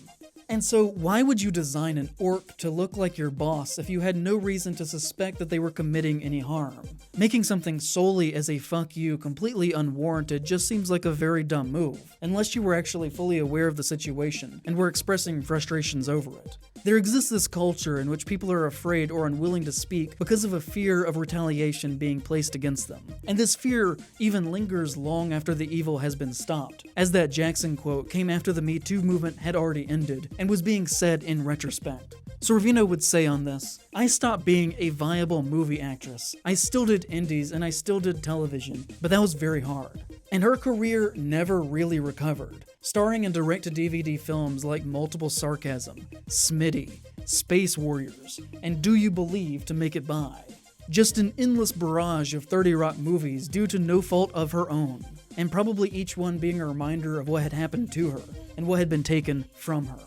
And so, why would you design an orc to look like your boss if you had no reason to suspect that they were committing any harm? Making something solely as a fuck you completely unwarranted just seems like a very dumb move, unless you were actually fully aware of the situation and were expressing frustrations over it. There exists this culture in which people are afraid or unwilling to speak because of a fear of retaliation being placed against them. And this fear even lingers long after the evil has been stopped, as that Jackson quote came after the Me Too movement had already ended and was being said in retrospect. Sorvino would say on this, "I stopped being a viable movie actress. I still did indies and I still did television, but that was very hard." And her career never really recovered, starring in direct-to-DVD films like Multiple Sarcasm, Smitty, Space Warriors, and Do You Believe to Make It By. Just an endless barrage of 30 Rock movies due to no fault of her own, and probably each one being a reminder of what had happened to her and what had been taken from her.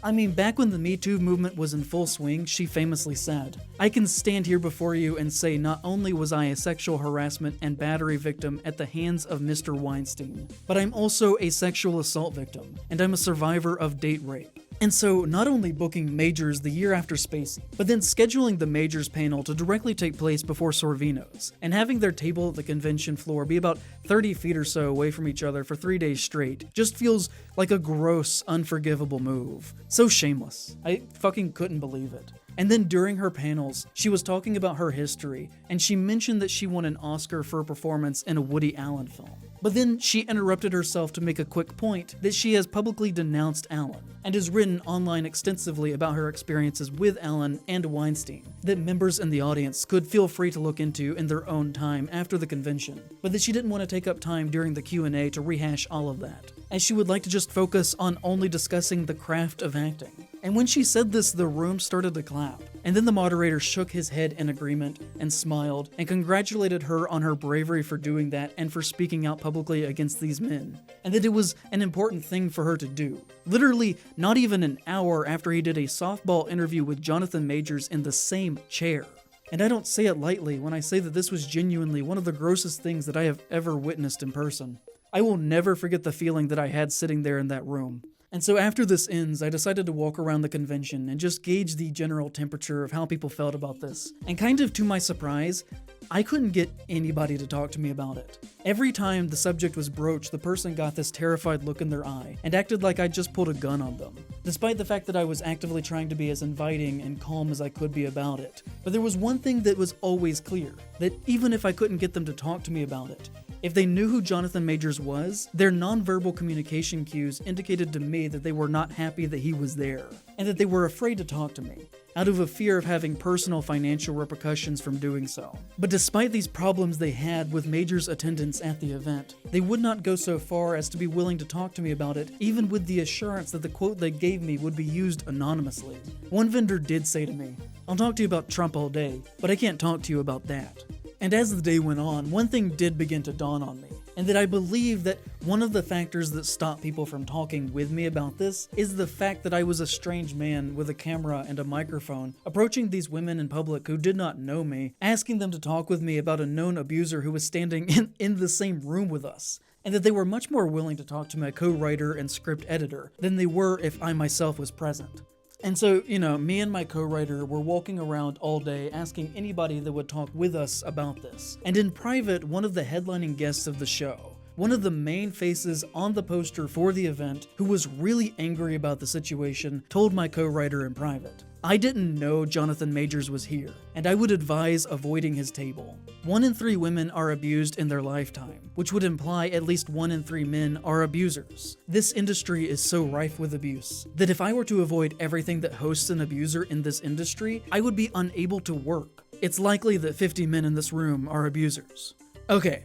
I mean, back when the Me Too movement was in full swing, she famously said, "I can stand here before you and say not only was I a sexual harassment and battery victim at the hands of Mr. Weinstein, but I'm also a sexual assault victim, and I'm a survivor of date rape." And so, not only booking Majors the year after Spacey, but then scheduling the Majors panel to directly take place before Sorvino's, and having their table at the convention floor be about 30 feet or so away from each other for 3 days straight, just feels like a gross, unforgivable move. So shameless. I fucking couldn't believe it. And then during her panels, she was talking about her history, and she mentioned that she won an Oscar for a performance in a Woody Allen film. But then she interrupted herself to make a quick point that she has publicly denounced Allen, and has written online extensively about her experiences with Allen and Weinstein, that members in the audience could feel free to look into in their own time after the convention, but that she didn't want to take up time during the Q&A to rehash all of that, as she would like to just focus on only discussing the craft of acting. And when she said this, the room started to clap, and then the moderator shook his head in agreement and smiled and congratulated her on her bravery for doing that and for speaking out publicly against these men, and that it was an important thing for her to do. Literally, not even an hour after he did a softball interview with Jonathan Majors in the same chair. And I don't say it lightly when I say that this was genuinely one of the grossest things that I have ever witnessed in person. I will never forget the feeling that I had sitting there in that room. And so after this ends, I decided to walk around the convention and just gauge the general temperature of how people felt about this. And kind of to my surprise, I couldn't get anybody to talk to me about it. Every time the subject was broached, the person got this terrified look in their eye and acted like I'd just pulled a gun on them, despite the fact that I was actively trying to be as inviting and calm as I could be about it. But there was one thing that was always clear, that even if I couldn't get them to talk to me about it, if they knew who Jonathan Majors was, their nonverbal communication cues indicated to me that they were not happy that he was there, and that they were afraid to talk to me, out of a fear of having personal financial repercussions from doing so. But despite these problems they had with Majors' attendance at the event, they would not go so far as to be willing to talk to me about it, even with the assurance that the quote they gave me would be used anonymously. One vendor did say to me, "I'll talk to you about Trump all day, but I can't talk to you about that." And as the day went on, one thing did begin to dawn on me, and that I believe that one of the factors that stopped people from talking with me about this is the fact that I was a strange man with a camera and a microphone, approaching these women in public who did not know me, asking them to talk with me about a known abuser who was standing in the same room with us, and that they were much more willing to talk to my co-writer and script editor than they were if I myself was present. And so, me and my co-writer were walking around all day asking anybody that would talk with us about this. And in private, one of the headlining guests of the show, one of the main faces on the poster for the event, who was really angry about the situation, told my co-writer in private, "I didn't know Jonathan Majors was here, and I would advise avoiding his table. 1 in 3 women are abused in their lifetime, which would imply at least 1 in 3 men are abusers. This industry is so rife with abuse that if I were to avoid everything that hosts an abuser in this industry, I would be unable to work. It's likely that 50 men in this room are abusers." Okay.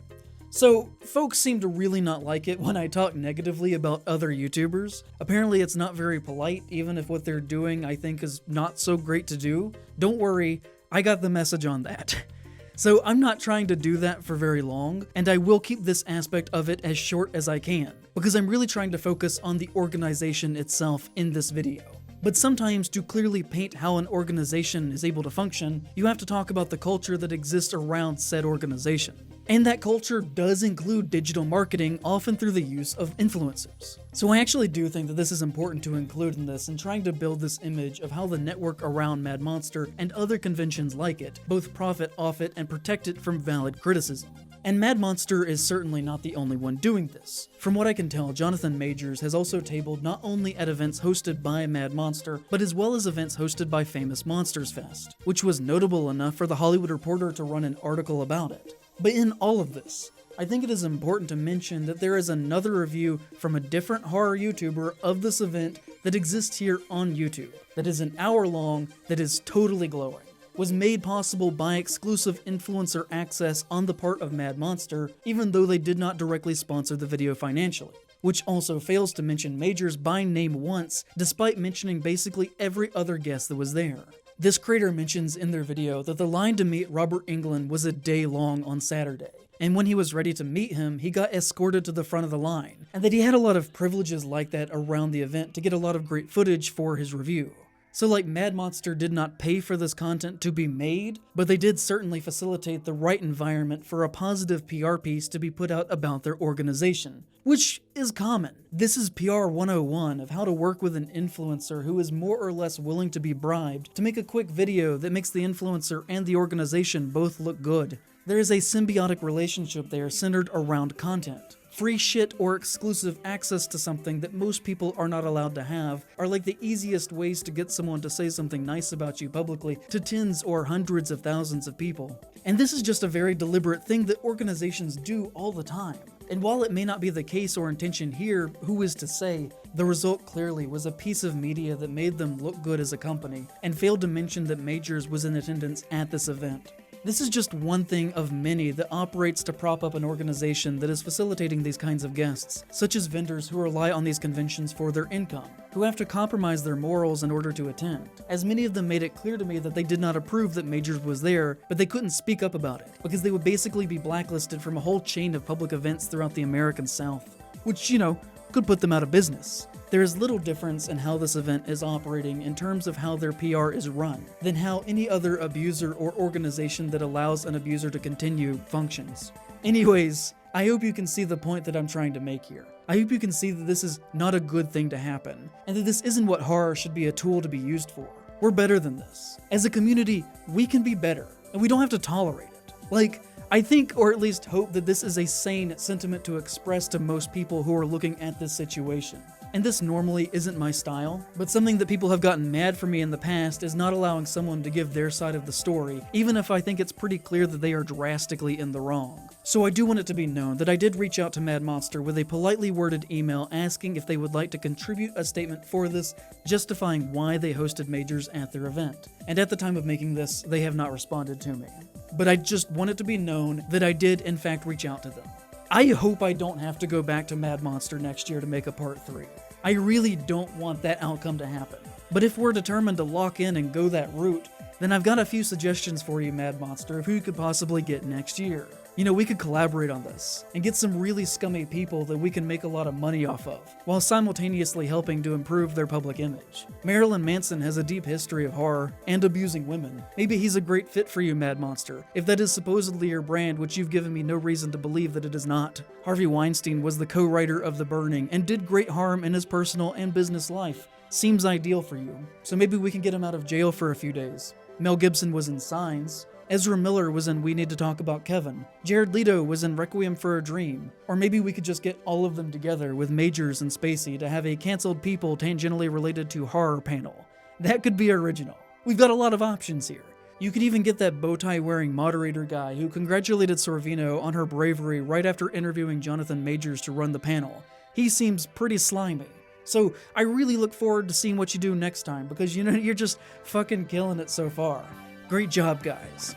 So, folks seem to really not like it when I talk negatively about other YouTubers. Apparently it's not very polite, even if what they're doing I think is not so great to do. Don't worry, I got the message on that. So I'm not trying to do that for very long, and I will keep this aspect of it as short as I can, because I'm really trying to focus on the organization itself in this video. But sometimes, to clearly paint how an organization is able to function, you have to talk about the culture that exists around said organization. And that culture does include digital marketing, often through the use of influencers. So I actually do think that this is important to include in this and trying to build this image of how the network around Mad Monster and other conventions like it both profit off it and protect it from valid criticism. And Mad Monster is certainly not the only one doing this. From what I can tell, Jonathan Majors has also tabled not only at events hosted by Mad Monster, but as well as events hosted by Famous Monsters Fest, which was notable enough for The Hollywood Reporter to run an article about it. But in all of this, I think it is important to mention that there is another review from a different horror YouTuber of this event that exists here on YouTube, that is an hour long, that is totally glowing. Was made possible by exclusive influencer access on the part of Mad Monster, even though they did not directly sponsor the video financially, which also fails to mention Majors by name once, despite mentioning basically every other guest that was there. This creator mentions in their video that the line to meet Robert Englund was a day long on Saturday, and when he was ready to meet him, he got escorted to the front of the line, and that he had a lot of privileges like that around the event to get a lot of great footage for his review. So like Mad Monster did not pay for this content to be made, but they did certainly facilitate the right environment for a positive PR piece to be put out about their organization, which is common. This is PR 101 of how to work with an influencer who is more or less willing to be bribed to make a quick video that makes the influencer and the organization both look good. There is a symbiotic relationship there centered around content. Free shit or exclusive access to something that most people are not allowed to have are like the easiest ways to get someone to say something nice about you publicly to tens or hundreds of thousands of people. And this is just a very deliberate thing that organizations do all the time. And while it may not be the case or intention here, who is to say, the result clearly was a piece of media that made them look good as a company, and failed to mention that Majors was in attendance at this event. This is just one thing of many that operates to prop up an organization that is facilitating these kinds of guests, such as vendors who rely on these conventions for their income, who have to compromise their morals in order to attend, as many of them made it clear to me that they did not approve that Majors was there, but they couldn't speak up about it, because they would basically be blacklisted from a whole chain of public events throughout the American South, which, could put them out of business. There is little difference in how this event is operating in terms of how their PR is run than how any other abuser or organization that allows an abuser to continue functions. Anyways, I hope you can see the point that I'm trying to make here. I hope you can see that this is not a good thing to happen, and that this isn't what horror should be a tool to be used for. We're better than this. As a community, we can be better, and we don't have to tolerate it. I think, or at least hope, that this is a sane sentiment to express to most people who are looking at this situation. And this normally isn't my style, but something that people have gotten mad for me in the past is not allowing someone to give their side of the story, even if I think it's pretty clear that they are drastically in the wrong. So I do want it to be known that I did reach out to Mad Monster with a politely worded email asking if they would like to contribute a statement for this, justifying why they hosted Majors at their event. And at the time of making this, they have not responded to me. But I just want it to be known that I did in fact reach out to them. I hope I don't have to go back to Mad Monster next year to make a part 3. I really don't want that outcome to happen. But if we're determined to lock in and go that route, then I've got a few suggestions for you, Mad Monster, of who you could possibly get next year. We could collaborate on this, and get some really scummy people that we can make a lot of money off of, while simultaneously helping to improve their public image. Marilyn Manson has a deep history of horror, and abusing women. Maybe he's a great fit for you, Mad Monster, if that is supposedly your brand, which you've given me no reason to believe that it is not. Harvey Weinstein was the co-writer of The Burning, and did great harm in his personal and business life. Seems ideal for you, so maybe we can get him out of jail for a few days. Mel Gibson was in Signs. Ezra Miller was in We Need to Talk About Kevin. Jared Leto was in Requiem for a Dream. Or maybe we could just get all of them together with Majors and Spacey to have a canceled people tangentially related to horror panel. That could be original. We've got a lot of options here. You could even get that bow tie wearing moderator guy who congratulated Sorvino on her bravery right after interviewing Jonathan Majors to run the panel. He seems pretty slimy. So I really look forward to seeing what you do next time, because you're just fucking killing it so far. Great job, guys.